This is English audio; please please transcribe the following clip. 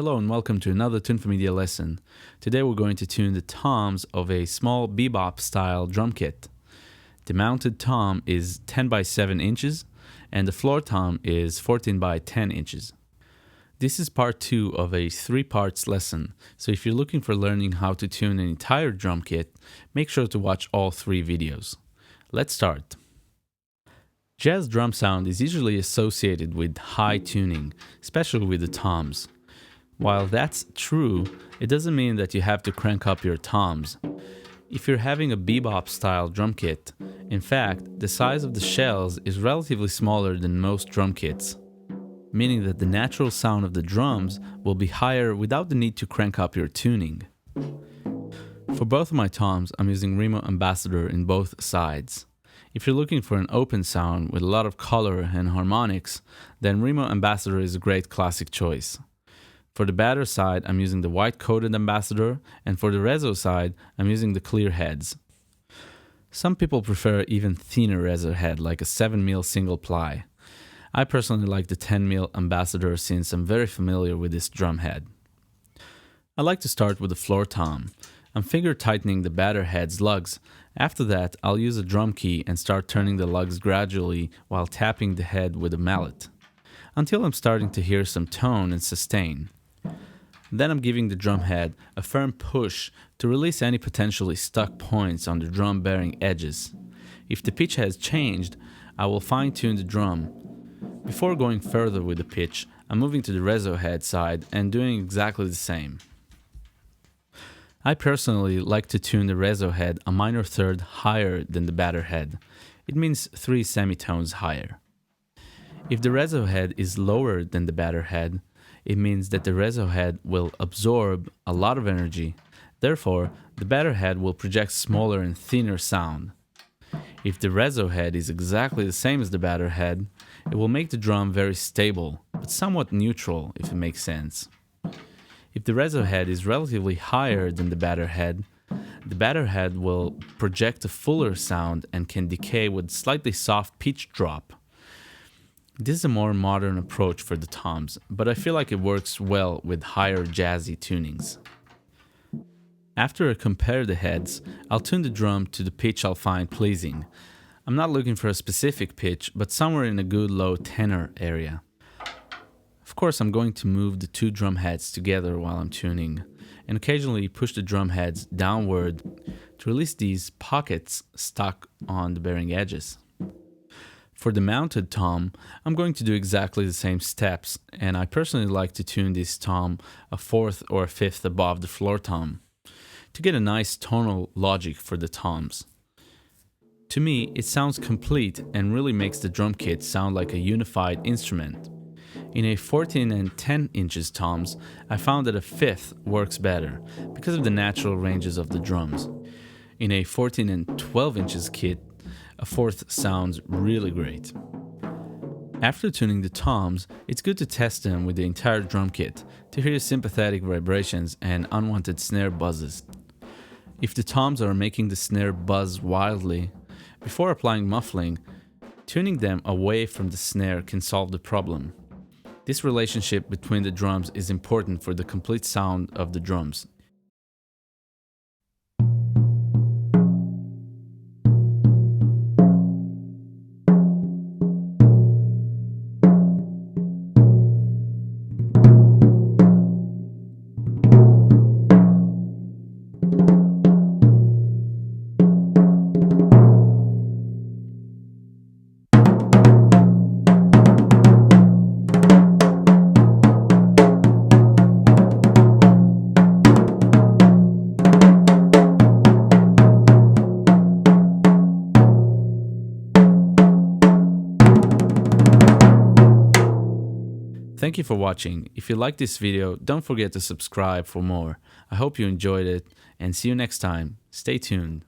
Hello and welcome to another Tune for Media lesson. Today we're going to tune the toms of a small bebop style drum kit. The mounted tom is 10 by 7 inches and the floor tom is 14 by 10 inches. This is part 2 of a 3-parts lesson, so if you're looking for learning how to tune an entire drum kit, make sure to watch all 3 videos. Let's start. Jazz drum sound is usually associated with high tuning, especially with the toms. While that's true, it doesn't mean that you have to crank up your toms. If you're having a bebop style drum kit, in fact, the size of the shells is relatively smaller than most drum kits, meaning that the natural sound of the drums will be higher without the need to crank up your tuning. For both of my toms, I'm using Remo Ambassador in both sides. If you're looking for an open sound with a lot of color and harmonics, then Remo Ambassador is a great classic choice. For the batter side, I'm using the white coated Ambassador, and for the Rezo side, I'm using the clear heads. Some people prefer even thinner Rezo head, like a 7mm single ply. I personally like the 10mm Ambassador since I'm very familiar with this drum head. I like to start with the floor tom. I'm finger tightening the batter head's lugs. After that, I'll use a drum key and start turning the lugs gradually while tapping the head with a mallet, until I'm starting to hear some tone and sustain. Then I'm giving the drum head a firm push to release any potentially stuck points on the drum bearing edges. If the pitch has changed, I will fine-tune the drum. Before going further with the pitch, I'm moving to the Rezo head side and doing exactly the same. I personally like to tune the Rezo head a minor third higher than the batter head. It means 3 semitones higher. If the Rezo head is lower than the batter head, it means that the Rezo head will absorb a lot of energy. Therefore, the batter head will project smaller and thinner sound. If the Rezo head is exactly the same as the batter head, it will make the drum very stable, but somewhat neutral, if it makes sense. If the Rezo head is relatively higher than the batter head will project a fuller sound and can decay with slightly soft pitch drop. This is a more modern approach for the toms, but I feel like it works well with higher jazzy tunings. After I compare the heads, I'll tune the drum to the pitch I'll find pleasing. I'm not looking for a specific pitch, but somewhere in a good low tenor area. Of course, I'm going to move the 2 drum heads together while I'm tuning, and occasionally push the drum heads downward to release these pockets stuck on the bearing edges. For the mounted tom, I'm going to do exactly the same steps, and I personally like to tune this tom a 4th or a 5th above the floor tom, to get a nice tonal logic for the toms. To me, it sounds complete and really makes the drum kit sound like a unified instrument. In a 14 and 10 inches toms, I found that a 5th works better because of the natural ranges of the drums. In a 14 and 12 inches kit, a 4th sounds really great. After tuning the toms, it's good to test them with the entire drum kit to hear sympathetic vibrations and unwanted snare buzzes. If the toms are making the snare buzz wildly, before applying muffling, tuning them away from the snare can solve the problem. This relationship between the drums is important for the complete sound of the drums. Thank you for watching. If you liked this video, don't forget to subscribe for more. I hope you enjoyed it, and see you next time. Stay tuned.